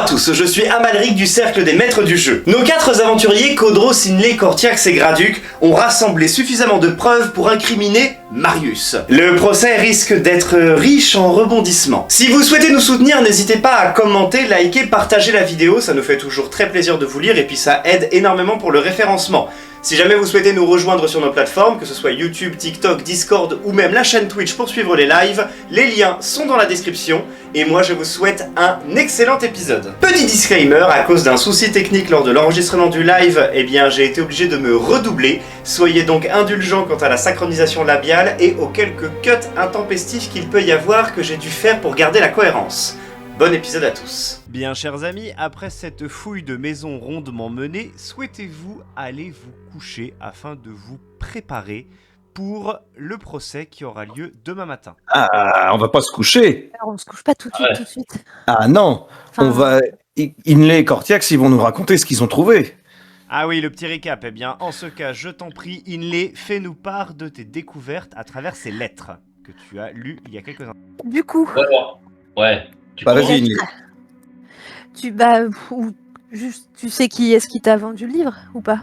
à tous, je suis Amalric du Cercle des Maîtres du Jeu. Nos 4 aventuriers, Codros, Inlé, Courtiax et Graduc, ont rassemblé suffisamment de preuves pour incriminer Marius. Le procès risque d'être riche en rebondissements. Si vous souhaitez nous soutenir, n'hésitez pas à commenter, liker, partager la vidéo, ça nous fait toujours très plaisir de vous lire et puis ça aide énormément pour le référencement. Si jamais vous souhaitez nous rejoindre sur nos plateformes, que ce soit YouTube, TikTok, Discord ou même la chaîne Twitch pour suivre les lives, les liens sont dans la description, et moi je vous souhaite un excellent épisode. Petit disclaimer, à cause d'un souci technique lors de l'enregistrement du live, j'ai été obligé de me redoubler, soyez donc indulgents quant à la synchronisation labiale et aux quelques cuts intempestifs qu'il peut y avoir que j'ai dû faire pour garder la cohérence. Bon épisode à tous. Bien chers amis, après cette fouille de maison rondement menée, souhaitez-vous aller vous coucher afin de vous préparer pour le procès qui aura lieu demain matin? Ah, on va pas se coucher. Alors, on se couche pas tout de suite. Ah non, Enfin, on va... Inlé et Courtiax, ils vont nous raconter ce qu'ils ont trouvé. Ah oui, le petit récap. En ce cas, je t'en prie, Inlé, fais-nous part de tes découvertes à travers ces lettres que tu as lues il y a quelques instants. Du coup, Ouais. Bah vas-y, Inlé. tu sais qui est-ce qui t'a vendu le livre ou pas?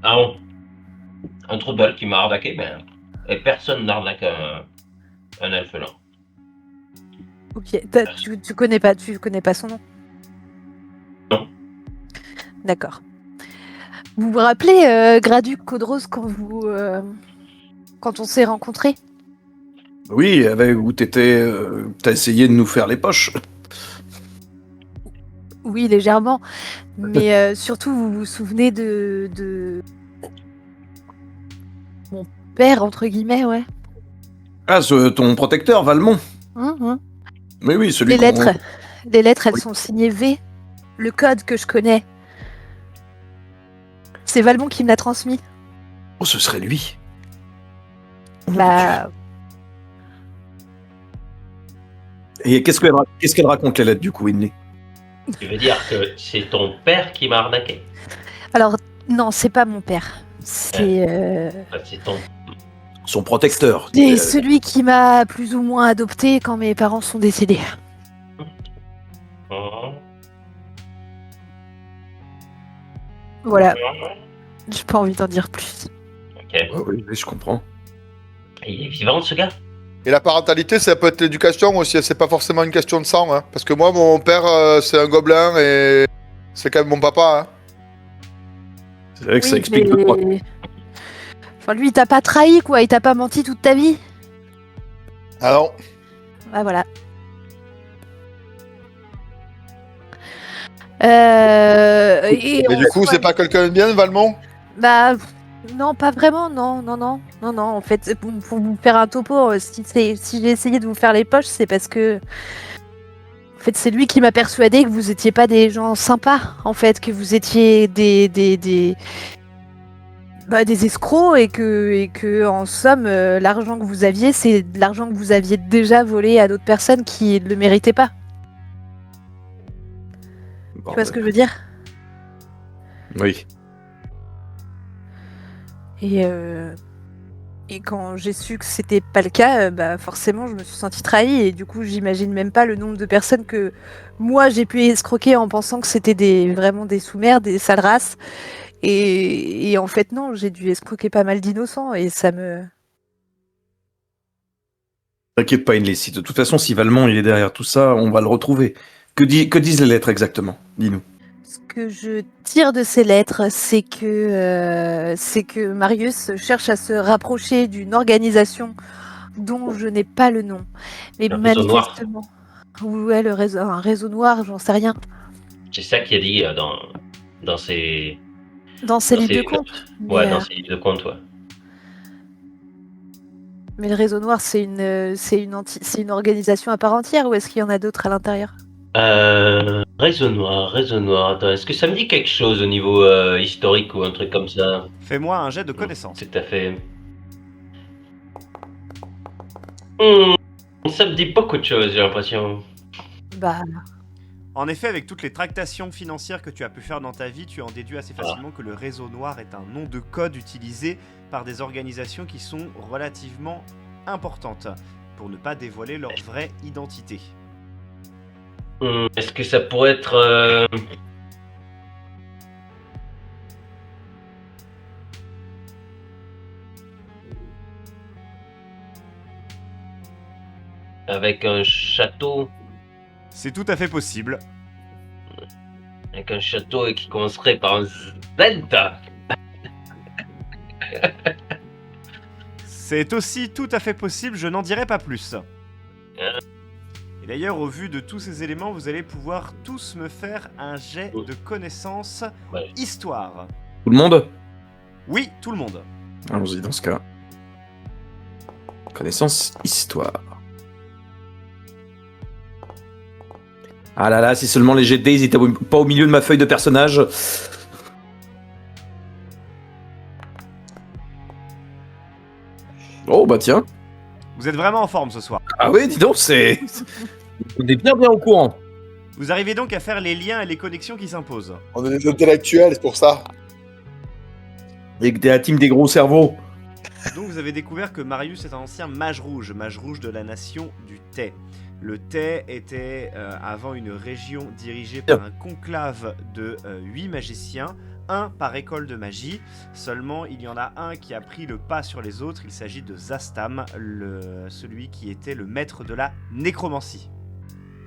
Un trou de balle qui m'a arnaqué, et personne n'arnaque un elfe là. Ok, tu connais pas son nom? Non. D'accord. Vous vous rappelez Graduc, Codros quand on s'est rencontrés? Oui, où t'as essayé de nous faire les poches. Oui, légèrement. Mais surtout, vous vous souvenez de mon père, entre guillemets, ouais. Ah, ton protecteur, Valmont. Mais oui, celui Les lettres, elles Oui. sont signées V. Le code que je connais. C'est Valmont qui me l'a transmis. Oh, ce serait lui. Bah, Et qu'est-ce qu'elle raconte, la lettre, du coup, Inlé? Tu veux dire que c'est ton père qui m'a arnaqué? alors, non, c'est pas mon père. C'est C'est ton... Son protecteur. c'est celui qui m'a plus ou moins adopté quand mes parents sont décédés. Voilà, j'ai pas envie d'en dire plus. Ok. Oui, je comprends. Il est vivant ce gars? Et la parentalité, ça peut être l'éducation aussi, c'est pas forcément une question de sang. Hein. Parce que moi, mon père, c'est un gobelin et c'est quand même mon papa. Hein. C'est vrai que ça Oui, explique mais- deux, trois. Enfin, lui, il t'a pas trahi, quoi. Il t'a pas menti toute ta vie. Ah non. Ah, voilà. Et du coup, c'est pas quelqu'un de bien, Valmont? Bah, non, pas vraiment, non. En fait, pour vous faire un topo, si j'ai essayé de vous faire les poches, c'est parce que... En fait, c'est lui qui m'a persuadé que vous étiez pas des gens sympas, en fait, que vous étiez des escrocs et que en somme, l'argent que vous aviez, c'est de l'argent que vous aviez déjà volé à d'autres personnes qui ne le méritaient pas. Tu vois ce que je veux dire? Oui. Et quand j'ai su que c'était pas le cas, forcément je me suis sentie trahie et du coup j'imagine même pas le nombre de personnes que moi j'ai pu escroquer en pensant que c'était vraiment des sous-mères, des sales races. Et en fait non, j'ai dû escroquer pas mal d'innocents et ça me... T'inquiète pas, Inlé. De toute façon, si Valmont il est derrière tout ça, on va le retrouver. Que disent les lettres exactement? Dis-nous. Ce que je tire de ces lettres, c'est que Marius cherche à se rapprocher d'une organisation dont je n'ai pas le nom. Mais Le réseau noir. manifestement... Ouais, un réseau noir, j'en sais rien. C'est ça qu'il a dit dans ses... Dans ces livres de compte. Ouais, Mais, dans ses livres de compte, ouais. mais le réseau noir, c'est une organisation à part entière ou est-ce qu'il y en a d'autres à l'intérieur? Réseau noir. Attends, est-ce que ça me dit quelque chose au niveau historique ou un truc comme ça? Fais-moi un jet de connaissance. Tout à fait. Ça me dit beaucoup de choses, j'ai l'impression. Bah, En effet, avec toutes les tractations financières que tu as pu faire dans ta vie, tu en déduis assez facilement que le réseau noir est un nom de code utilisé par des organisations qui sont relativement importantes, pour ne pas dévoiler leur vraie identité. Est-ce que ça pourrait être avec un château, C'est tout à fait possible. et qui commencerait par un Z? C'est aussi tout à fait possible, je n'en dirai pas plus. Et d'ailleurs, au vu de tous ces éléments, vous allez pouvoir tous me faire un jet de connaissance Ouais. histoire. Tout le monde? Oui, tout le monde. Allons-y dans ce cas. Connaissance histoire. Ah là là, si seulement les jets de dés ils étaient pas au milieu de ma feuille de personnage. Oh bah tiens. Vous êtes vraiment en forme ce soir. Ah oui, dis donc, c'est... On est bien au courant. Vous arrivez donc à faire les liens et les connexions qui s'imposent. On est des intellectuels, c'est pour ça. Et que t'es la team des gros cerveaux. Donc vous avez découvert que Marius est un ancien mage rouge de la nation du Thé. Le Thé était avant une région dirigée par un conclave de 8 magiciens, un par école de magie. Seulement, il y en a un qui a pris le pas sur les autres. Il s'agit de Zastam, celui qui était le maître de la nécromancie.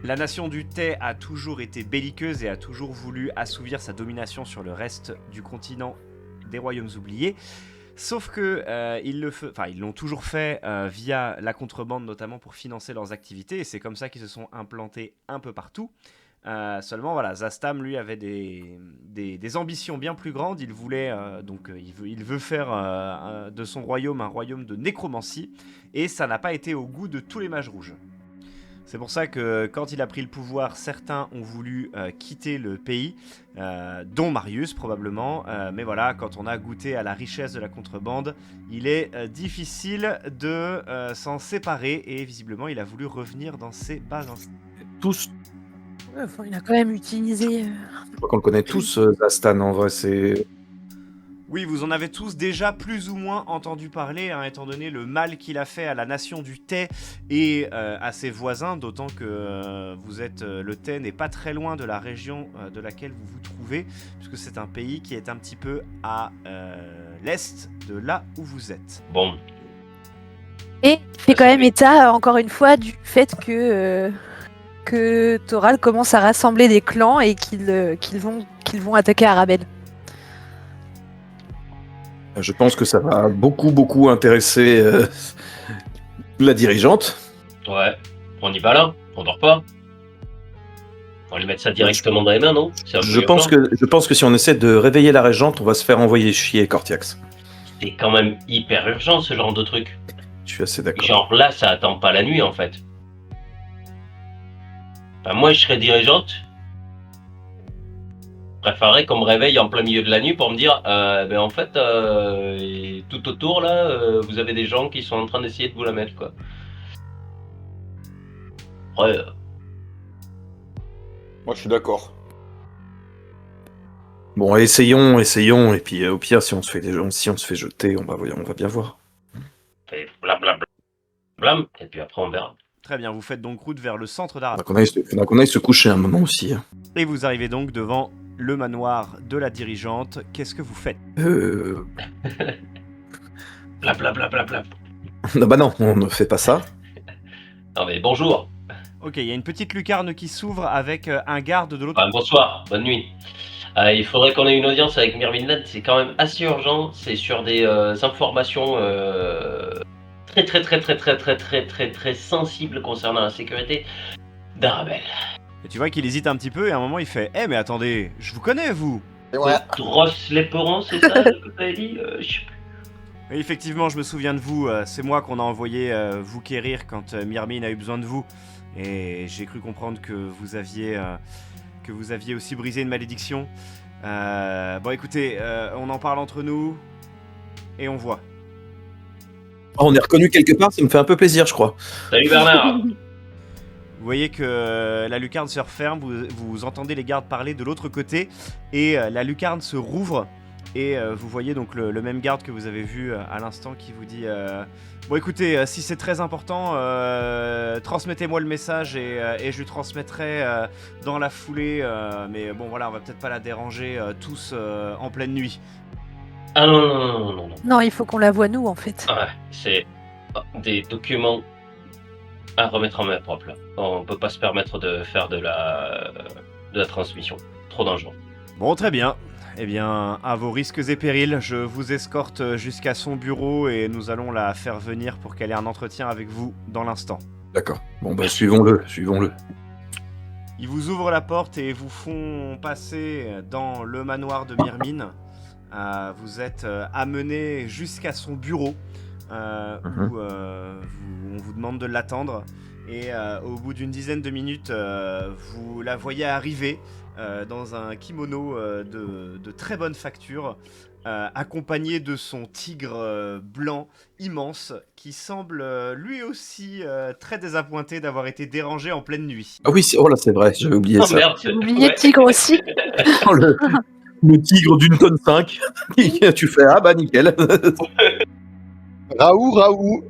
La nation du Thé a toujours été belliqueuse et a toujours voulu assouvir sa domination sur le reste du continent des royaumes oubliés. Sauf que ils l'ont toujours fait via la contrebande, notamment pour financer leurs activités, et c'est comme ça qu'ils se sont implantés un peu partout. Seulement, voilà, Zastam, lui, avait des ambitions bien plus grandes. Il voulait il veut faire de son royaume un royaume de nécromancie, et ça n'a pas été au goût de tous les mages rouges. C'est pour ça que quand il a pris le pouvoir, certains ont voulu quitter le pays, dont Marius probablement, mais voilà, quand on a goûté à la richesse de la contrebande, il est difficile de s'en séparer, et visiblement il a voulu revenir dans ses bas instincts. Tous, Ouais, enfin, il a quand même utilisé. je crois qu'on le connaît tous, Zastan, en vrai, c'est... Oui, vous en avez tous déjà plus ou moins entendu parler, hein, étant donné le mal qu'il a fait à la nation du Thé et à ses voisins, d'autant que le Thé n'est pas très loin de la région de laquelle vous vous trouvez, puisque c'est un pays qui est un petit peu à l'est de là où vous êtes. Bon, Et il fait quand même état, encore une fois, du fait que Thoral commence à rassembler des clans et qu'ils vont attaquer Arabelle. Je pense que ça va beaucoup intéresser la dirigeante. ouais. On y va là. On dort pas. On va lui mettre ça directement dans les mains, non? C'est un peu Je pense que si on essaie de réveiller la régente, on va se faire envoyer chier Cortiax. C'est quand même hyper urgent ce genre de truc. Je suis assez d'accord. Genre là, ça attend pas la nuit en fait. Enfin, moi, je serais dirigeante. Je préférerais qu'on me réveille en plein milieu de la nuit pour me dire en fait, tout autour là, vous avez des gens qui sont en train d'essayer de vous la mettre quoi. Après, Moi, je suis d'accord. Bon, essayons, et puis au pire, si on se fait jeter, on va bien voir. fait blablabla, blam, et puis après on verra. Très bien, vous faites donc route vers le centre Faudra d'Arabelle. qu'on aille se coucher un moment aussi. Hein. Et vous arrivez donc devant le manoir de la dirigeante. Qu'est-ce que vous faites ? Blablabla. Non, bah non, on ne fait pas ça. Non mais bonjour, Ok, il y a une petite lucarne qui s'ouvre avec un garde de l'autre. enfin, bonsoir, bonne nuit. Il faudrait qu'on ait une audience avec Mirvinland, c'est quand même assez urgent, c'est sur des informations très sensibles concernant la sécurité d'Arabelle. Et tu vois qu'il hésite un petit peu et à un moment il fait « Eh mais attendez, je vous connais vous !» Et ouais. Ross Léperon, c'est ça que t'avais dit je sais plus. Et effectivement, je me souviens de vous, c'est moi qu'on a envoyé vous quérir quand Myrmine a eu besoin de vous. Et j'ai cru comprendre que vous aviez aussi brisé une malédiction. Bon écoutez, on en parle entre nous et on voit. Oh, on est reconnu quelque part, ça me fait un peu plaisir, je crois. Salut Bernard. Vous voyez que la lucarne se referme, vous entendez les gardes parler de l'autre côté, et la lucarne se rouvre, Et vous voyez donc le même garde que vous avez vu à l'instant qui vous dit bon écoutez, si c'est très important, transmettez-moi le message et je lui transmettrai dans la foulée. Mais bon voilà, on va peut-être pas la déranger tous en pleine nuit. Ah non. Non, il faut qu'on la voie nous en fait. Ah ouais, c'est des documents à remettre en main propre. Là. On peut pas se permettre de faire de la transmission. Trop dangereux. Bon très bien. Eh bien, à vos risques et périls, je vous escorte jusqu'à son bureau et nous allons la faire venir pour qu'elle ait un entretien avec vous dans l'instant. D'accord. Bon, bah, suivons-le. Ils vous ouvrent la porte et vous font passer dans le manoir de Myrmine. Vous êtes amené jusqu'à son bureau où on vous demande de l'attendre. Et au bout d'une dizaine de minutes, vous la voyez arriver dans un kimono de très bonne facture, accompagné de son tigre blanc immense qui semble lui aussi très désappointé d'avoir été dérangé en pleine nuit. Ah oui, oh là, c'est vrai, j'avais oublié Oh ça. merde, J'ai oublié le tigre aussi. Oh, le tigre d'une tonne 5. Tu fais, ah bah nickel. Raoult.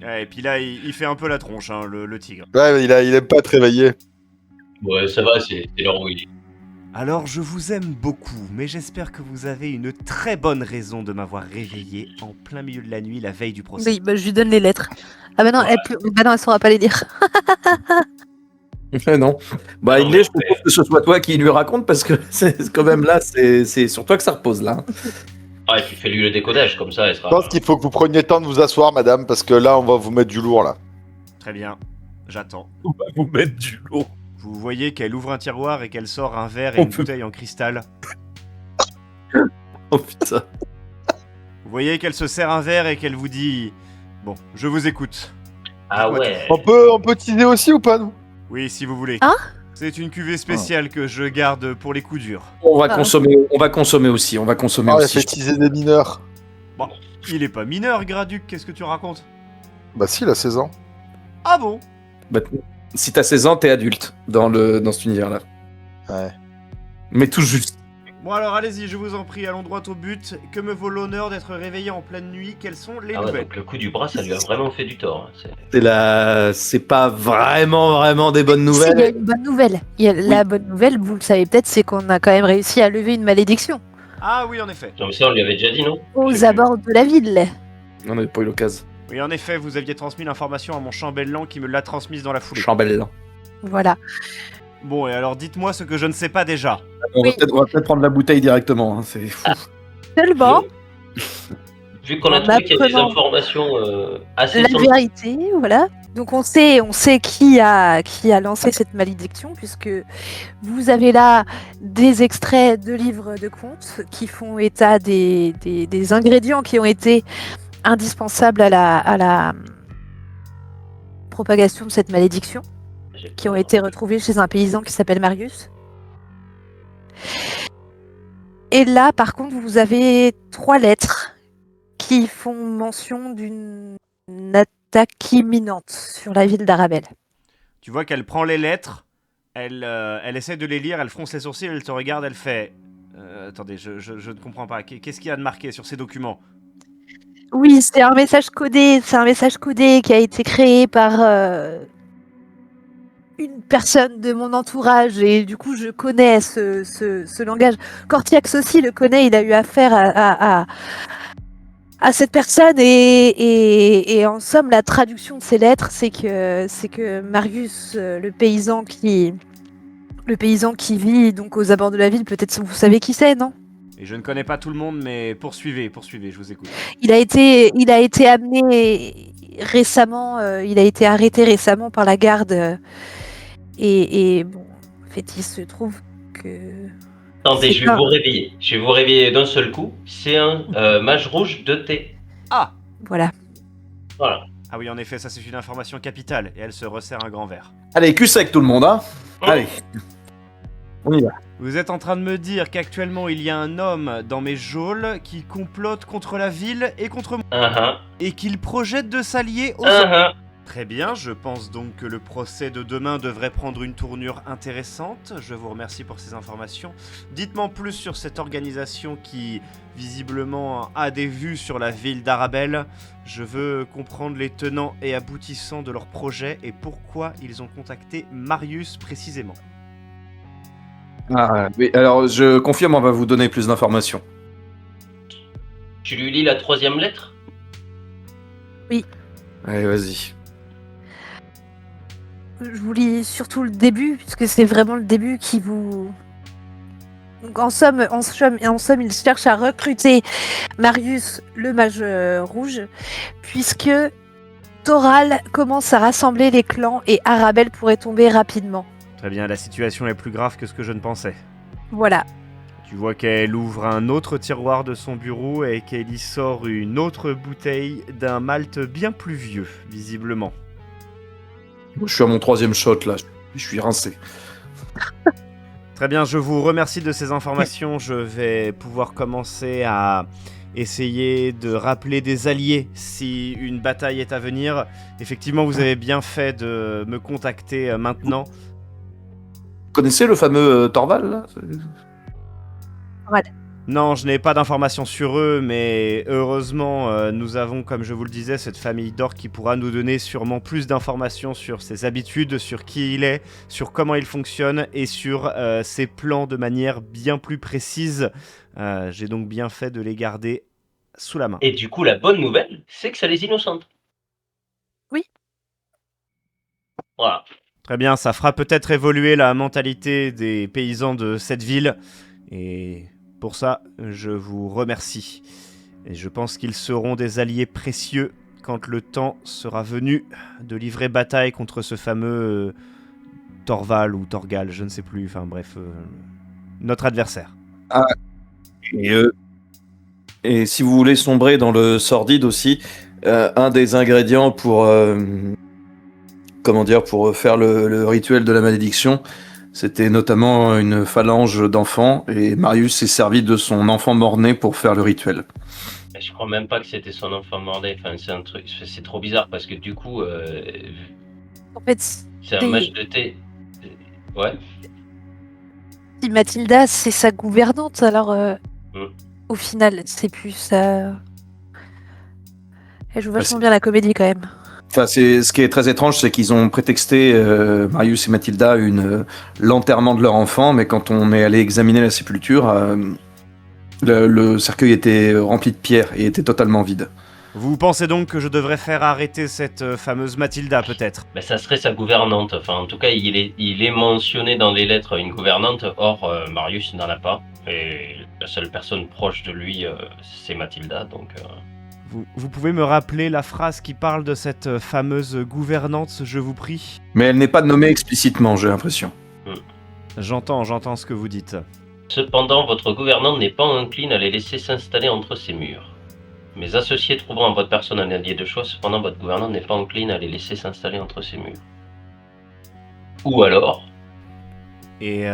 Ouais, et puis là, il fait un peu la tronche, hein, le tigre. Ouais, mais il aime pas te réveiller. Ouais, ça va, c'est l'heure où il est. Alors, je vous aime beaucoup, mais j'espère que vous avez une très bonne raison de m'avoir réveillé en plein milieu de la nuit, la veille du procès. Oui, bah, je lui donne les lettres. Ah bah non, elle saura pas les lire. Non. Bah, Non, il est, je mais- propose que ce soit toi qui lui raconte parce que c'est quand même là, c'est sur toi que ça repose là. Ah, et puis fais-lui le décodage, comme ça, elle sera. Je pense qu'il faut que vous preniez le temps de vous asseoir, madame, parce que là, on va vous mettre du lourd, là. Très bien, j'attends. On va vous mettre du lot. Vous voyez qu'elle ouvre un tiroir et qu'elle sort un verre et On une peut- bouteille en cristal. Oh putain. Vous voyez qu'elle se sert un verre et qu'elle vous dit « Bon, je vous écoute. Ah Dites-moi ouais. On peut teaser aussi ou pas, nous » Oui, si vous voulez. Hein C'est une cuvée spéciale que je garde pour les coups durs. On va Ah. consommer aussi. On va consommer Ah, elle aussi. fait teaser des mineurs. Bon, il est pas mineur, Graduc, qu'est-ce que tu racontes? Bah si, il a 16 ans. Ah bon? Bah, si t'as 16 ans, t'es adulte dans cet univers-là. Ouais. Mais tout juste. Bon alors allez-y, je vous en prie, allons droit au but. Que me vaut l'honneur d'être réveillé en pleine nuit? Quelles sont les Ah ouais, nouvelles? donc le coup du bras, ça lui a vraiment fait du tort. Hein. C'est pas vraiment des bonnes Si, il y a nouvelles. une bonne nouvelle. La bonne nouvelle, vous le savez peut-être, c'est qu'on a quand même réussi à lever une malédiction Ah oui, en effet. Non, mais ça, on lui avait déjà dit, non? Je aux sais plus. abords de la ville. On n'avait pas eu l'occasion. Oui, en effet, vous aviez transmis l'information à mon chambellan qui me l'a transmise dans la foulée. Chambellan. Voilà. Bon, et alors dites-moi ce que je ne sais pas déjà. On va Oui. peut-être prendre la bouteille directement. Hein. C'est fou. Seulement, Vu qu'on a En trouvé qu'il y a des apprenant informations assez la sensibles. vérité, voilà. Donc on sait qui a lancé cette malédiction, puisque vous avez là des extraits de livres de contes qui font état des ingrédients qui ont été indispensables à la propagation de cette malédiction, qui ont été retrouvés chez un paysan qui s'appelle Marius. Et là, par contre, vous avez 3 lettres qui font mention d'une attaque imminente sur la ville d'Arabelle. Tu vois qu'elle prend les lettres, elle essaie de les lire, elle fronce les sourcils, elle te regarde, elle fait... attendez, je ne comprends pas. Qu'est-ce qu'il y a de marqué sur ces documents? Oui, c'est un message codé. C'est un message codé qui a été créé par une personne de mon entourage et du coup je connais ce langage. Cortiax aussi le connaît. Il a eu affaire à cette personne et en somme la traduction de ces lettres c'est que Marius, le paysan qui vit donc aux abords de la ville, peut-être vous savez qui c'est, non? Et je ne connais pas tout le monde, mais poursuivez, je vous écoute. Il a été amené récemment, il a été arrêté récemment par la garde et bon, en fait il se trouve que... Attendez, C'est je vais pas- vous réveiller. Je vais vous réveiller d'un seul coup. C'est un mage rouge de thé. Ah Voilà. Voilà. Ah oui, en effet, ça c'est une information capitale, et elle se resserre un grand verre. Allez, cul sec tout le monde, hein. Allez. On y va. Vous êtes en train de me dire qu'actuellement il y a un homme dans mes geôles qui complote contre la ville et contre moi, Uh-huh. et qu'il projette de s'allier aux... Uh-huh. Très bien, je pense donc que le procès de demain devrait prendre une tournure intéressante. Je vous remercie pour ces informations. Dites-moi plus sur cette organisation qui, visiblement, a des vues sur la ville d'Arabelle. Je veux comprendre les tenants et aboutissants de leur projet et pourquoi ils ont contacté Marius précisément. Ah, oui, alors je confirme, on va vous donner plus d'informations. Tu lui lis la 3e lettre? Allez, vas-y. Je vous lis surtout le début, puisque c'est vraiment le début qui vous... Donc, en somme, il cherche à recruter Marius, le mage rouge, puisque Toral commence à rassembler les clans et Arabelle pourrait tomber rapidement. Très bien, la situation est plus grave que ce que je ne pensais. Voilà. Tu vois qu'elle ouvre un autre tiroir de son bureau et qu'elle y sort une autre bouteille d'un malt bien plus vieux, visiblement. Je suis à mon 3e shot là, je suis rincé. Très bien, je vous remercie de ces informations. Je vais pouvoir commencer à essayer de rappeler des alliés si une bataille est à venir. Effectivement, vous avez bien fait de me contacter maintenant. Vous connaissez le fameux Torval là? Non, je n'ai pas d'informations sur eux, mais heureusement, nous avons, comme je vous le disais, cette famille d'or qui pourra nous donner sûrement plus d'informations sur ses habitudes, sur qui il est, sur comment il fonctionne et sur ses plans de manière bien plus précise. J'ai donc bien fait de les garder sous la main. Et du coup, la bonne nouvelle, c'est que ça les innocente. Oui. Voilà. Très bien, ça fera peut-être évoluer la mentalité des paysans de cette ville. Et pour ça, je vous remercie. Et je pense qu'ils seront des alliés précieux quand le temps sera venu de livrer bataille contre ce fameux Torval ou Torgal, je ne sais plus, enfin bref, notre adversaire. Et si vous voulez sombrer dans le sordide aussi, un des ingrédients pour pour faire le rituel de la malédiction, c'était notamment une phalange d'enfants, et Marius s'est servi de son enfant mort-né pour faire le rituel. Je crois même pas que c'était son enfant mort-né. Enfin, c'est un truc, c'est trop bizarre parce que du coup, En fait, c'est un match de thé. Ouais. si Mathilda, c'est sa gouvernante, alors au final, c'est plus ça. Elle joue vachement bien la comédie quand même. Enfin, ce qui est très étrange, c'est qu'ils ont prétexté, Marius et Mathilda, l'enterrement de leur enfant, mais quand on est allé examiner la sépulture, le cercueil était rempli de pierres et était totalement vide. Vous pensez donc que je devrais faire arrêter cette fameuse Mathilda, peut-être? Ben, ça serait sa gouvernante. Enfin, en tout cas, il est mentionné dans les lettres une gouvernante. Or, Marius n'en a pas. Et la seule personne proche de lui, c'est Mathilda. Donc, Vous pouvez me rappeler la phrase qui parle de cette fameuse gouvernante, je vous prie? Mais elle n'est pas nommée explicitement, j'ai l'impression. J'entends ce que vous dites. Cependant, votre gouvernante n'est pas encline à les laisser s'installer entre ses murs. Mes associés trouveront en votre personne un allié de choix, cependant votre gouvernante n'est pas encline à les laisser s'installer entre ses murs. Ou alors... Et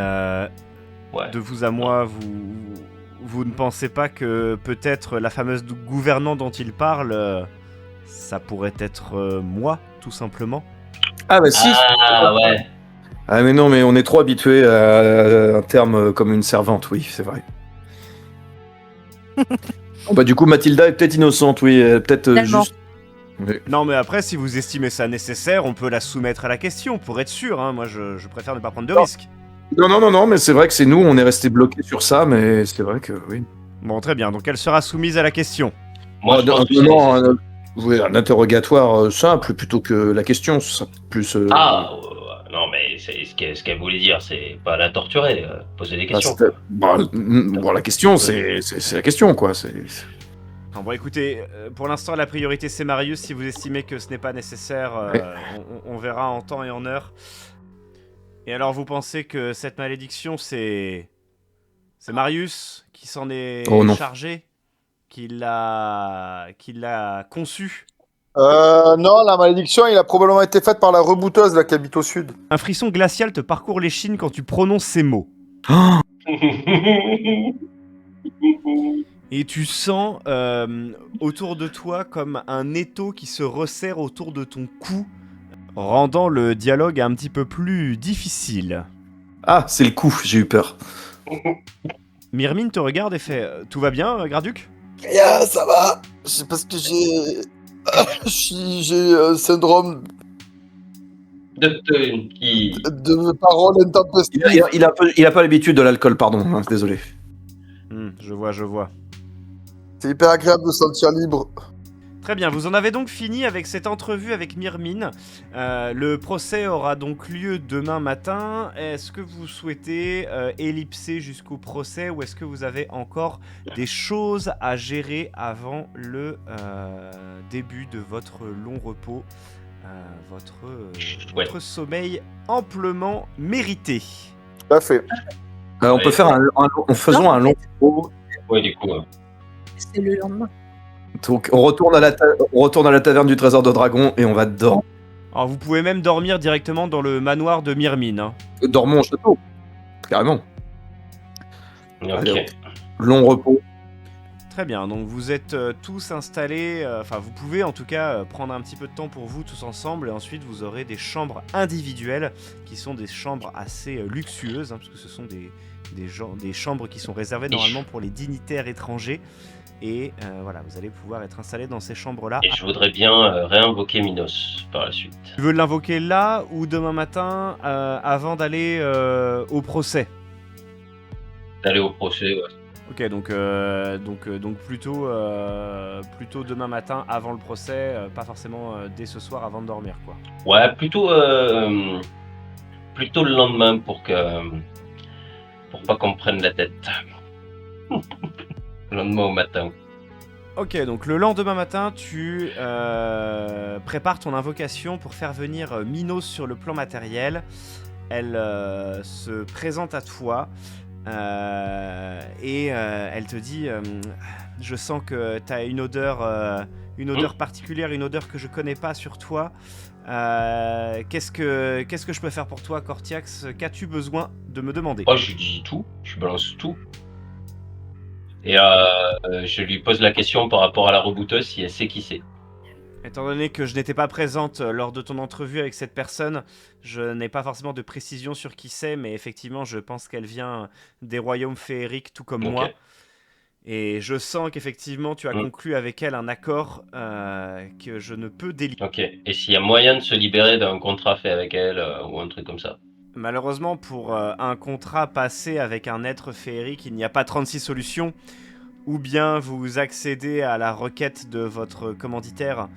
Ouais. de vous à moi, vous ne pensez pas que peut-être la fameuse gouvernante dont il parle, ça pourrait être moi, tout simplement? Ah bah si. Ah ouais. Ah mais non, mais on est trop habitué à un terme comme une servante, oui, c'est vrai. Bon, bah du coup, Mathilda est peut-être innocente, oui, peut-être Tellement. juste... Mais- Non, mais après, si vous estimez ça nécessaire, on peut la soumettre à la question, pour être sûr, hein. Moi, je préfère ne pas prendre de Non. risques. Non, mais c'est vrai que c'est nous, on est resté bloqués sur ça, mais c'est vrai que oui. Bon, très bien, donc elle sera soumise à la question. Moi, je pense que c'est non, nécessaire. oui, un interrogatoire simple plutôt que la question, ce sera plus... Ah, non, mais c'est ce qu'elle voulait dire, c'est pas la torturer, poser des questions. Bon, la question, c'est la question, quoi. Enfin, bon, écoutez, pour l'instant, la priorité, c'est Marius. Si vous estimez que ce n'est pas nécessaire, Ouais. on verra en temps et en heure. Et alors, vous pensez que cette malédiction, c'est Marius qui s'en est Oh non. chargé, qui l'a conçue? Non, la malédiction, il a probablement été faite par la rebouteuse là, qui habite au sud. Un frisson glacial te parcourt l'échine quand tu prononces ces mots. Et tu sens autour de toi comme un étau qui se resserre autour de ton cou. rendant le dialogue un petit peu plus difficile. Ah, c'est le coup, j'ai eu peur. Myrmine te regarde et fait tout va bien, Graduc? Yeah, ça va. C'est parce que j'ai un syndrome Qui... de parole intempestive. Il a pas l'habitude de l'alcool, pardon, hein, désolé. Je vois. C'est hyper agréable de se sentir libre. Très bien, vous en avez donc fini avec cette entrevue avec Myrmine. Le procès aura donc lieu demain matin. Est-ce que vous souhaitez ellipser jusqu'au procès ou est-ce que vous avez encore des choses à gérer avant le début de votre long repos, votre sommeil amplement mérité? Tout à fait. On peut faire faisons un long repos. Ouais, du coup... C'est le lendemain. Donc on retourne à la taverne du Trésor de Dragon et on va dormir. Alors vous pouvez même dormir directement dans le manoir de Myrmine. Hein. Dormons au château, carrément. Ok. Allez, long repos. Très bien, donc vous êtes tous installés, vous pouvez en tout cas prendre un petit peu de temps pour vous tous ensemble et ensuite vous aurez des chambres individuelles qui sont des chambres assez luxueuses, hein, parce que ce sont des chambres qui sont réservées normalement pour les dignitaires étrangers. Et voilà, vous allez pouvoir être installés dans ces chambres-là. Et je voudrais bien réinvoquer Minos par la suite. Tu veux l'invoquer là ou demain matin avant d'aller au procès? D'aller au procès, ouais. Ok, donc plutôt demain matin avant le procès, pas forcément dès ce soir avant de dormir, quoi. Ouais, plutôt le lendemain pour pas qu'on me prenne la tête. Le lendemain au matin. Ok, donc le lendemain matin, tu prépares ton invocation pour faire venir Minos sur le plan matériel. Elle se présente à toi. Et elle te dit je sens que tu as une odeur particulière, une odeur que je connais pas sur toi. Qu'est-ce que je peux faire pour toi, Cortiax? Qu'as-tu besoin de me demander? Oh, je lui dis tout, je balance tout. Et je lui pose la question par rapport à la rebouteuse si elle sait qui c'est. Étant donné que je n'étais pas présente lors de ton entrevue avec cette personne, je n'ai pas forcément de précision sur qui c'est, mais effectivement, je pense qu'elle vient des royaumes féeriques, tout comme moi. Et je sens qu'effectivement, tu as conclu avec elle un accord que je ne peux délivrer. Ok. Et s'il y a moyen de se libérer d'un contrat fait avec elle ou un truc comme ça? Malheureusement, pour un contrat passé avec un être féerique, il n'y a pas 36 solutions. Ou bien vous accédez à la requête de votre commanditaire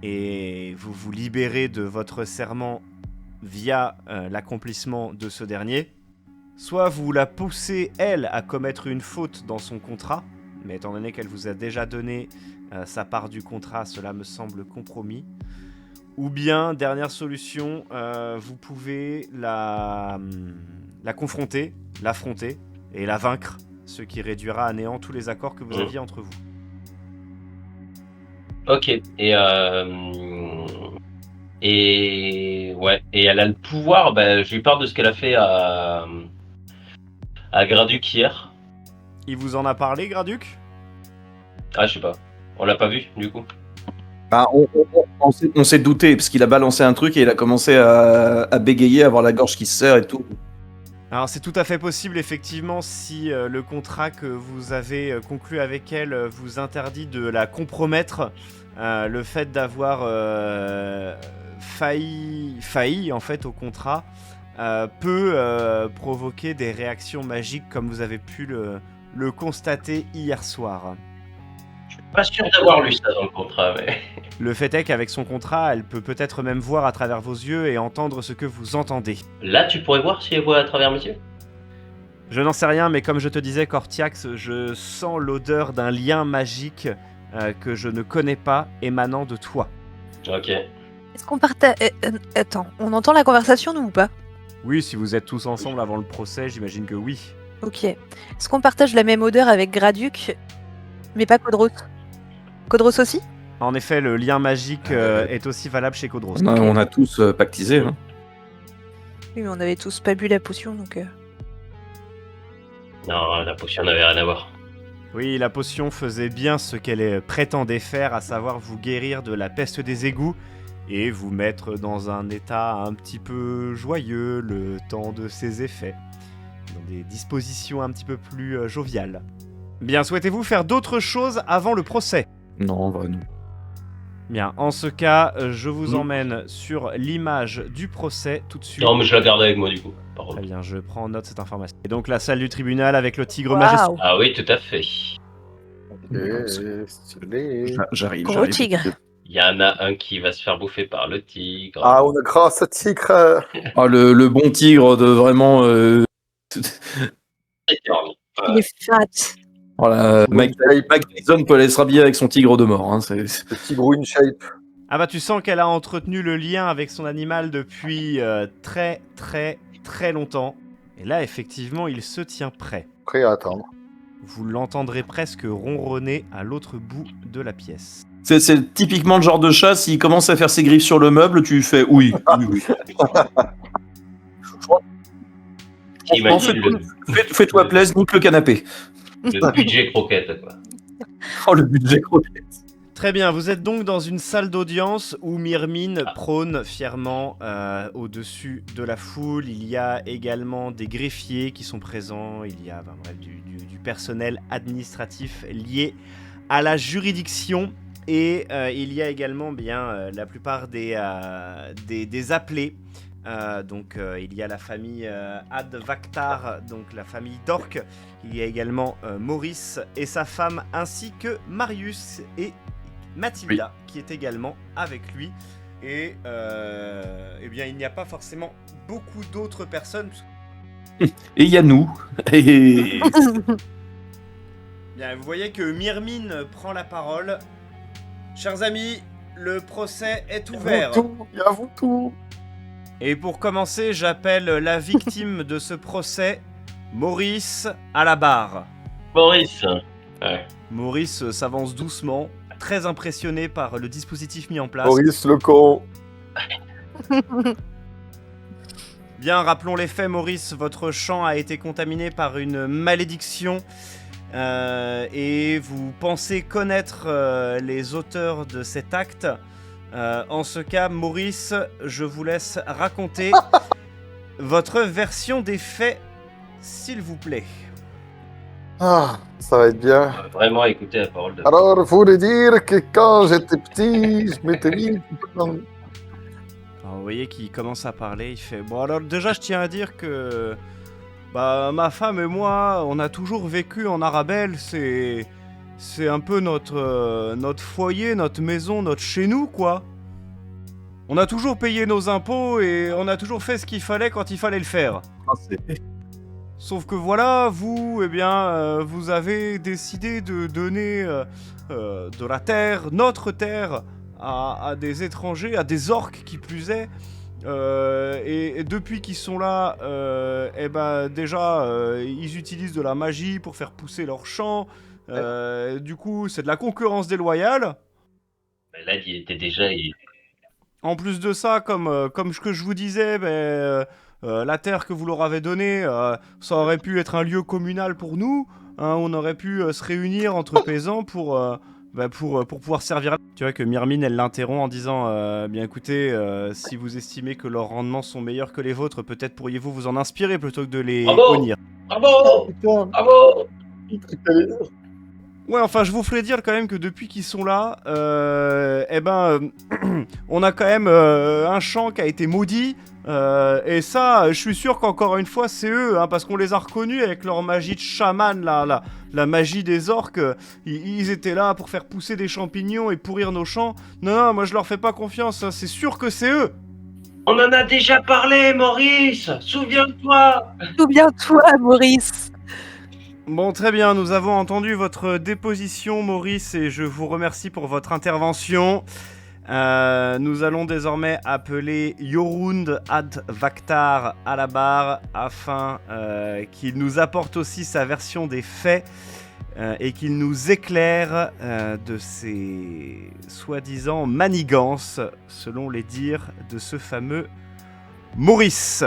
et vous vous libérez de votre serment via l'accomplissement de ce dernier. Soit vous la poussez, elle, à commettre une faute dans son contrat, mais étant donné qu'elle vous a déjà donné sa part du contrat, cela me semble compromis. Ou bien, dernière solution, vous pouvez la confronter, l'affronter et la vaincre, ce qui réduira à néant tous les accords que vous aviez entre vous. Ok, et elle a le pouvoir, je lui parle de ce qu'elle a fait à Graduc hier. Il vous en a parlé, Graduc? Ah, je sais pas, on l'a pas vu du coup. Bah, on s'est douté, parce qu'il a balancé un truc et il a commencé à bégayer, à avoir la gorge qui se serre et tout. Alors c'est tout à fait possible, effectivement, si le contrat que vous avez conclu avec elle vous interdit de la compromettre, le fait d'avoir failli en fait au contrat peut provoquer des réactions magiques comme vous avez pu le constater hier soir. Je suis pas sûr d'avoir lu ça dans le contrat, mais... Le fait est qu'avec son contrat, elle peut peut-être même voir à travers vos yeux et entendre ce que vous entendez. Là, tu pourrais voir si elle voit à travers mes yeux? Je n'en sais rien, mais comme je te disais, Cortiax, je sens l'odeur d'un lien magique que je ne connais pas émanant de toi. Ok. Est-ce qu'on partage... attends, on entend la conversation, nous, ou pas? Oui, si vous êtes tous ensemble avant le procès, j'imagine que oui. Ok. Est-ce qu'on partage la même odeur avec Graduc, mais pas Codros? Codros aussi? En effet, le lien magique est aussi valable chez Codros. On a tous pactisé. Hein. Oui, mais on avait tous pas bu la potion, donc... Non, la potion n'avait rien à voir. Oui, la potion faisait bien ce qu'elle prétendait faire, à savoir vous guérir de la peste des égouts et vous mettre dans un état un petit peu joyeux le temps de ses effets, dans des dispositions un petit peu plus joviales. Bien, souhaitez-vous faire d'autres choses avant le procès ? Non, bah non. Bien, en ce cas, je vous emmène sur l'image du procès tout de suite. Non, mais je la garde avec moi du coup. Par Très contre. bien, je prends en note cette information. Et donc la salle du tribunal avec le tigre majestueux. Waouh, Ah oui, tout à fait. Stylé. J'arrive. gros tigre. Il y en a un qui va se faire bouffer par le tigre. Ah, on a grâce à tigre. Ah, le bon tigre de vraiment. C'est énorme. Il est fat. Voilà, Mike Tyson peut aller se rhabiller avec son tigre de mort. Hein, Le tigre in shape. Ah bah tu sens qu'elle a entretenu le lien avec son animal depuis très très très longtemps. Et là effectivement il se tient prêt. Prêt à attendre. Vous l'entendrez presque ronronner à l'autre bout de la pièce. c'est typiquement le genre de chat, s'il commence à faire ses griffes sur le meuble, tu fais oui. oui. Imagine Fais-toi plaisir, nique le canapé. le budget croquette, quoi. Oh, le budget croquette. Très bien, vous êtes donc dans une salle d'audience où Myrmine prône fièrement au-dessus de la foule. Il y a également des greffiers qui sont présents, il y a du personnel administratif lié à la juridiction et il y a également la plupart des appelés. Il y a la famille Advaktar, donc la famille d'Orc. Il y a également Maurice et sa femme, ainsi que Marius et Mathilda, qui est également avec lui. Et il n'y a pas forcément beaucoup d'autres personnes. Et il y a nous. Et... Bien, vous voyez que Myrmine prend la parole. Chers amis, le procès est ouvert. Il y a vous tout. Et pour commencer, j'appelle la victime de ce procès, Maurice, à la barre. Maurice. Ouais. Maurice s'avance doucement, très impressionné par le dispositif mis en place. Maurice le con. Bien, rappelons les faits, Maurice, votre champ a été contaminé par une malédiction et vous pensez connaître les auteurs de cet acte. En ce cas, Maurice, je vous laisse raconter votre version des faits, s'il vous plaît. Ah, ça va être bien. On va vraiment écouter la parole de... Alors, il faudrait dire que quand j'étais petit, je m'étais mis... Alors, vous voyez qu'il commence à parler, il fait... Bon, alors déjà, je tiens à dire que... ma femme et moi, on a toujours vécu en Arabelle, c'est un peu notre foyer, notre maison, notre chez-nous, quoi. On a toujours payé nos impôts et on a toujours fait ce qu'il fallait quand il fallait le faire. Sauf que voilà, vous, vous avez décidé de donner de la terre, notre terre, à des étrangers, à des orques qui plus est. Et depuis qu'ils sont là, ils utilisent de la magie pour faire pousser leurs champs. Du coup, c'est de la concurrence déloyale. Mais là, il était déjà... En plus de ça, comme ce que je vous disais, la terre que vous leur avez donnée, ça aurait pu être un lieu communal pour nous. Hein, on aurait pu se réunir entre paysans pour pouvoir servir. Tu vois que Myrmine, elle l'interrompt en disant bien écoutez, si vous estimez que leurs rendements sont meilleurs que les vôtres, peut-être pourriez-vous vous en inspirer plutôt que de les honnir. Bravo. Putain. Bravo. Ouais, enfin, je vous ferai dire quand même que depuis qu'ils sont là, on a quand même un champ qui a été maudit. Et ça, je suis sûr qu'encore une fois, c'est eux, hein, parce qu'on les a reconnus avec leur magie de chaman, la magie des orques. Ils étaient là pour faire pousser des champignons et pourrir nos champs. Non, moi je leur fais pas confiance, hein, c'est sûr que c'est eux. On en a déjà parlé, Maurice. Souviens-toi. Souviens-toi, Maurice. Bon, très bien, nous avons entendu votre déposition, Maurice, et je vous remercie pour votre intervention. Nous allons désormais appeler Jorund Advaktar à la barre afin qu'il nous apporte aussi sa version des faits et qu'il nous éclaire de ces soi-disant manigances selon les dires de ce fameux Maurice.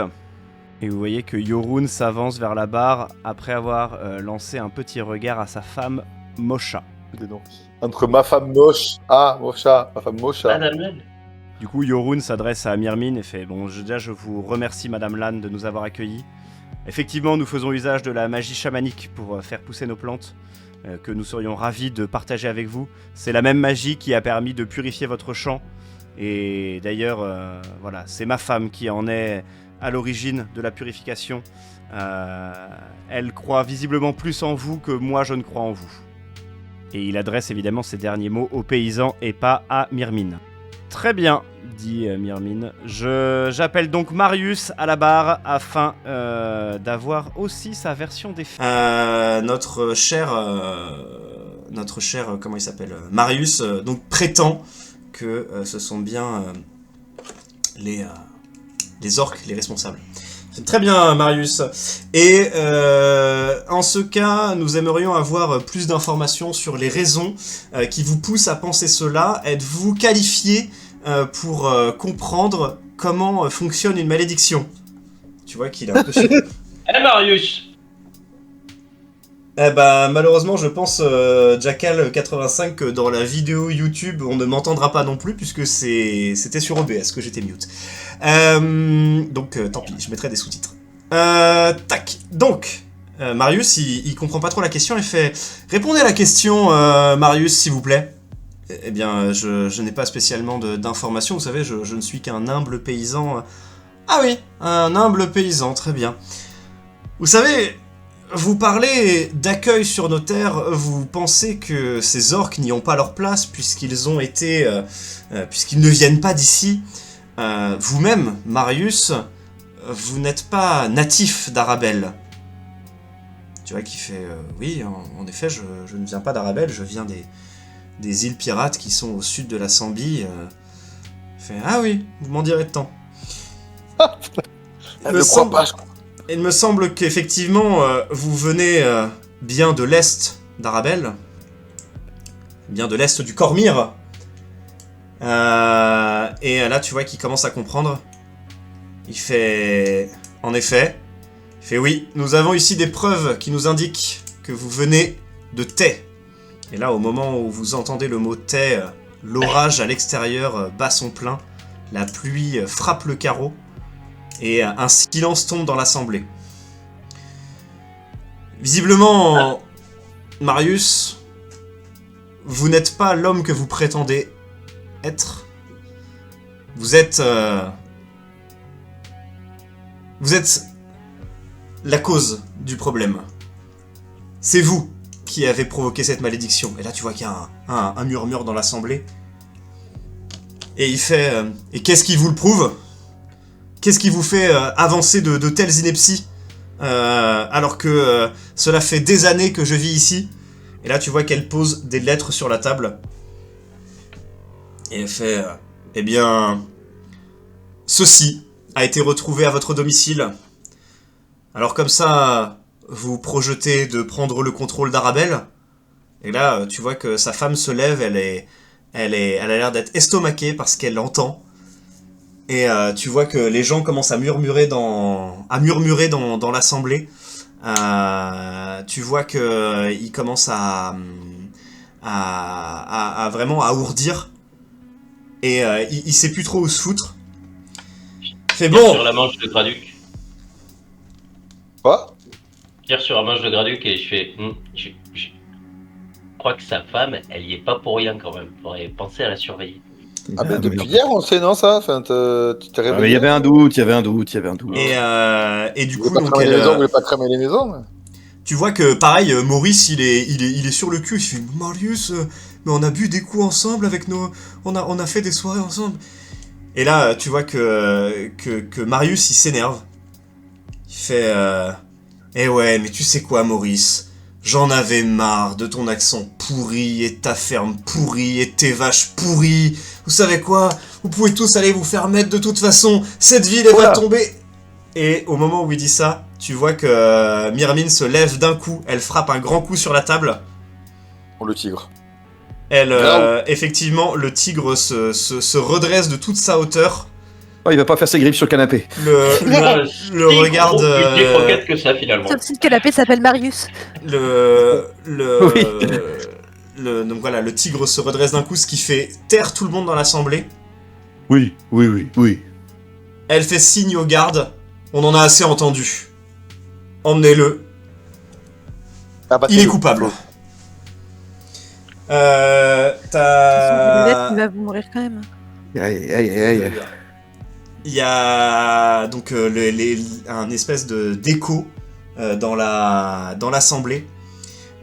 Et vous voyez que Jorund s'avance vers la barre après avoir lancé un petit regard à sa femme Mosha. Entre ma femme moche, ma femme Mocha. Madame Lel. Du coup, Yorun s'adresse à Myrmine et fait « Bon, déjà, je vous remercie, Madame Lan, de nous avoir accueillis. Effectivement, nous faisons usage de la magie chamanique pour faire pousser nos plantes, que nous serions ravis de partager avec vous. C'est la même magie qui a permis de purifier votre champ. Et d'ailleurs, voilà, c'est ma femme qui en est à l'origine de la purification. Elle croit visiblement plus en vous que moi, je ne crois en vous. » Et il adresse évidemment ces derniers mots aux paysans et pas à Myrmine. Très bien, dit Myrmine. J'appelle donc Marius à la barre afin d'avoir aussi sa version des faits. Notre cher, comment il s'appelle, Marius, donc prétend que ce sont bien les orques les responsables. Très bien, Marius. Et en ce cas, nous aimerions avoir plus d'informations sur les raisons qui vous poussent à penser cela. Êtes-vous qualifié pour comprendre comment fonctionne une malédiction? Tu vois qu'il est un peu... Eh Marius! Eh ben, malheureusement, je pense, Jackal85, que dans la vidéo YouTube, on ne m'entendra pas non plus, puisque c'était sur OBS que j'étais mute. Donc, tant pis, je mettrai des sous-titres. Tac. Donc, Marius, il comprend pas trop la question, il fait « Répondez à la question, Marius, s'il vous plaît. » Eh bien, je n'ai pas spécialement d'informations, vous savez, je ne suis qu'un humble paysan. Ah oui, un humble paysan, très bien. Vous savez... Vous parlez d'accueil sur nos terres, vous pensez que ces orques n'y ont pas leur place puisqu'ils ne viennent pas d'ici. Vous-même, Marius, vous n'êtes pas natif d'Arabelle. Tu vois qu'il fait oui, en effet, je ne viens pas d'Arabelle, je viens des îles pirates qui sont au sud de la Zambie. Il fait ah oui, vous m'en direz de temps. Il me semble qu'effectivement, vous venez bien de l'est d'Arabelle, bien de l'est du Cormyr. Et là, tu vois qu'il commence à comprendre. Il fait... En effet, il fait oui, nous avons ici des preuves qui nous indiquent que vous venez de Tay. Et là, au moment où vous entendez le mot Tay, l'orage à l'extérieur bat son plein, la pluie frappe le carreau. Et un silence tombe dans l'assemblée. Visiblement, Marius, vous n'êtes pas l'homme que vous prétendez être. Vous êtes la cause du problème. C'est vous qui avez provoqué cette malédiction. Et là, tu vois qu'il y a un murmure dans l'assemblée. Et il fait... et qu'est-ce qui vous le prouve ? Qu'est-ce qui vous fait avancer de telles inepties alors que cela fait des années que je vis ici? Et là, tu vois qu'elle pose des lettres sur la table. Et elle fait... eh bien... Ceci a été retrouvé à votre domicile. Alors comme ça, vous projetez de prendre le contrôle d'Arabelle. Et là, tu vois que sa femme se lève, elle a l'air d'être estomaquée parce qu'elle l'entend. Et tu vois que les gens commencent à murmurer dans l'assemblée. Tu vois que ils commencent à vraiment à ourdir. Et il sait plus trop où se foutre. C'est bon. Sur la manche de Graduc. Quoi? Tire sur la manche de Graduc et je fais. Je crois que sa femme, elle y est pas pour rien quand même. Faudrait penser à la surveiller. Ah ben depuis hier on sait non ça, enfin, tu t'es réveillé. Il y avait un doute. Et du coup, donc, elle voulait pas cramer les maisons. tu vois que pareil, Maurice il est sur le cul, il fait Marius, mais on a bu des coups ensemble avec on a fait des soirées ensemble. Et là, tu vois que Marius il s'énerve. Il fait eh ouais, mais tu sais quoi Maurice, j'en avais marre de ton accent pourri et ta ferme pourrie et tes vaches pourries. Vous savez quoi? Vous pouvez tous aller vous faire mettre de toute façon. Cette ville, elle va tomber. Et au moment où il dit ça, tu vois que Myrmine se lève d'un coup. Elle frappe un grand coup sur la table. Oh, le tigre. Effectivement, le tigre se redresse de toute sa hauteur. Oh, il va pas faire ses griffes sur le canapé. Le regarde. Plus des croquettes que ça finalement. Sauf si le canapé s'appelle Marius. Donc voilà, le tigre se redresse d'un coup, ce qui fait taire tout le monde dans l'assemblée. Oui, oui, oui, oui. Elle fait signe aux gardes. On en a assez entendu. Emmenez-le. Ah bah, Il est coupable. Si vous T'as... il va vous mourir quand même. Aïe, aïe, aïe. Il y a donc un espèce de d'écho dans l'assemblée.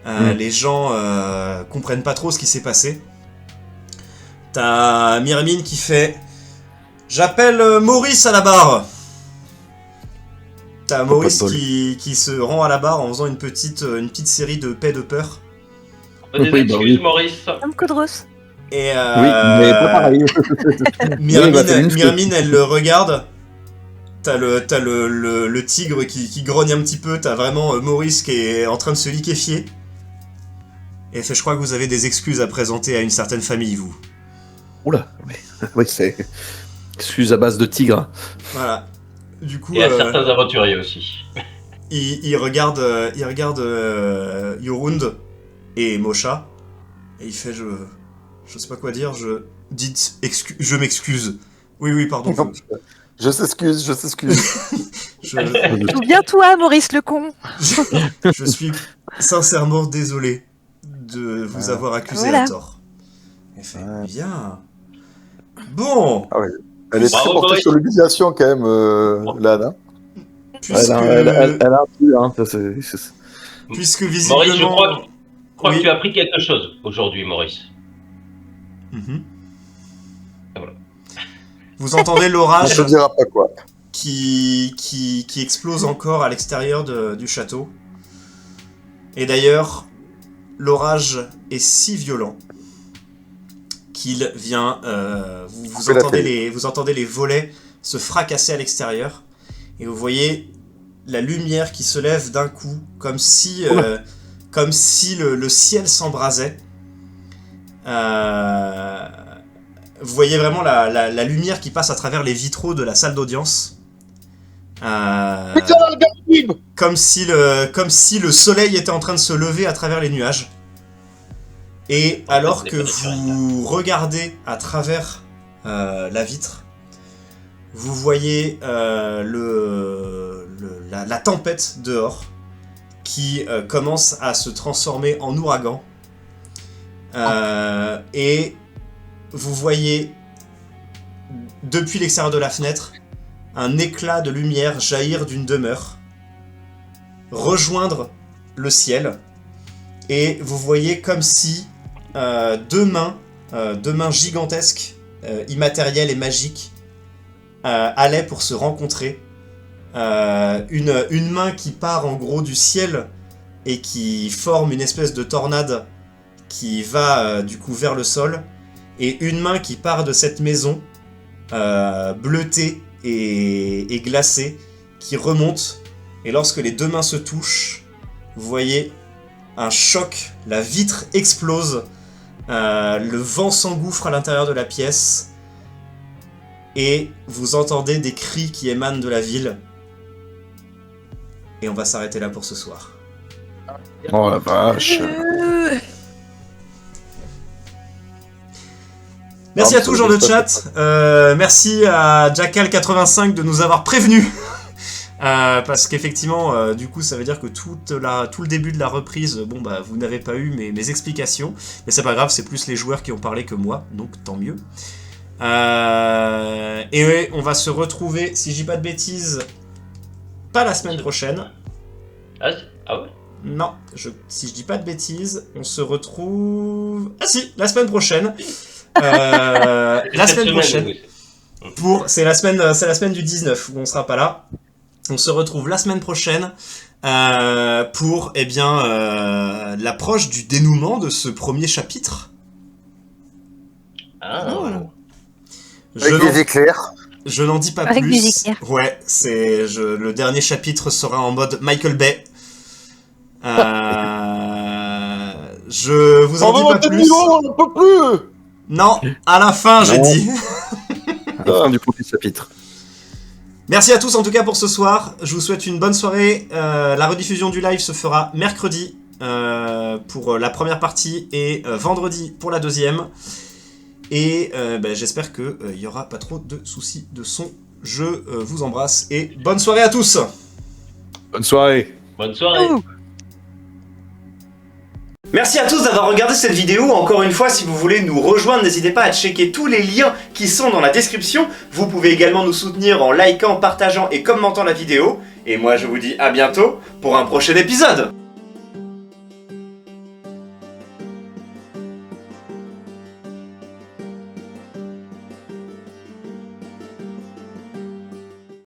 Les gens comprennent pas trop ce qui s'est passé. T'as Myrmine qui fait « J'appelle Maurice à la barre !» T'as Maurice pas de bol. qui se rend à la barre en faisant une petite série de paix de peur. Des Oui, bah excuses, oui. Maurice. Comme Codros. Et Oui, mais pas pareil. Myrmine, elle le regarde. T'as le tigre qui grogne un petit peu. T'as vraiment Maurice qui est en train de se liquéfier. Et elle fait, je crois que vous avez des excuses à présenter à une certaine famille, vous. Oula, oui, c'est... Excuse à base de tigre. Voilà. Du coup, Et à certains aventuriers aussi. il regarde Yorund et Mosha. Et il fait, je sais pas quoi dire, je m'excuse. Oui, pardon. Je s'excuse. Souviens-toi, Maurice le con. Je suis sincèrement désolé de vous avoir accusé Voilà. à tort. Elle fait, bien. Bon, Elle est très Bravo, portée Boris. sur l'humiliation quand même, Lan. Hein. puisque, Elle a un peu, hein. puisque Maurice, je visiblement... crois Oui. que tu as appris quelque chose aujourd'hui, Maurice. Mhm. Et voilà. Vous entendez On l'orage te dira pas quoi. qui explose encore à l'extérieur du château. Et d'ailleurs, l'orage est si violent qu'il vient... vous entendez les volets se fracasser à l'extérieur. Et vous voyez la lumière qui se lève d'un coup, comme si le ciel s'embrasait. Vous voyez vraiment la lumière qui passe à travers les vitraux de la salle d'audience. Comme si le soleil était en train de se lever à travers les nuages. Et alors que vous regardez à travers la vitre, vous voyez la tempête dehors qui commence à se transformer en ouragan. Et vous voyez depuis l'extérieur de la fenêtre un éclat de lumière jaillir d'une demeure, rejoindre le ciel, et vous voyez comme si deux mains gigantesques, immatérielles et magiques, allaient pour se rencontrer. Une main qui part en gros du ciel et qui forme une espèce de tornade qui va du coup vers le sol, et une main qui part de cette maison bleutée et glacée qui remonte, et lorsque les deux mains se touchent, vous voyez un choc, la vitre explose, le vent s'engouffre à l'intérieur de la pièce, et vous entendez des cris qui émanent de la ville. Et on va s'arrêter là pour ce soir. Oh la vache. Merci à tous gens de chat, merci à Jackal85 de nous avoir prévenus, parce qu'effectivement, du coup ça veut dire que tout le début de la reprise, bon bah vous n'avez pas eu mes explications, mais c'est pas grave, c'est plus les joueurs qui ont parlé que moi, donc tant mieux. Et ouais, on va se retrouver, si je dis pas de bêtises, pas la semaine prochaine. Ah ouais. Non, si je dis pas de bêtises, on se retrouve... Ah si, la semaine prochaine. La semaine prochaine. Oui. C'est la semaine du 19 où on sera pas là. On se retrouve la semaine prochaine pour l'approche du dénouement de ce premier chapitre. Ah, Voilà. Avec des éclairs. Je n'en dis pas Avec plus. des éclairs. Ouais, le dernier chapitre sera en mode Michael Bay. Je vous en dis pas plus. On ne peut plus. Non, à la fin, j'ai Non. dit. À la fin du premier chapitre. Merci à tous en tout cas pour ce soir. Je vous souhaite une bonne soirée. La rediffusion du live se fera mercredi pour la première partie et vendredi pour la deuxième. Et j'espère qu'il n'y aura pas trop de soucis de son. Je vous embrasse et bonne soirée à tous. Bonne soirée. Bonne soirée. Ouh. Merci à tous d'avoir regardé cette vidéo. Encore une fois, si vous voulez nous rejoindre, n'hésitez pas à checker tous les liens qui sont dans la description. Vous pouvez également nous soutenir en likant, partageant et commentant la vidéo. Et moi je vous dis à bientôt pour un prochain épisode.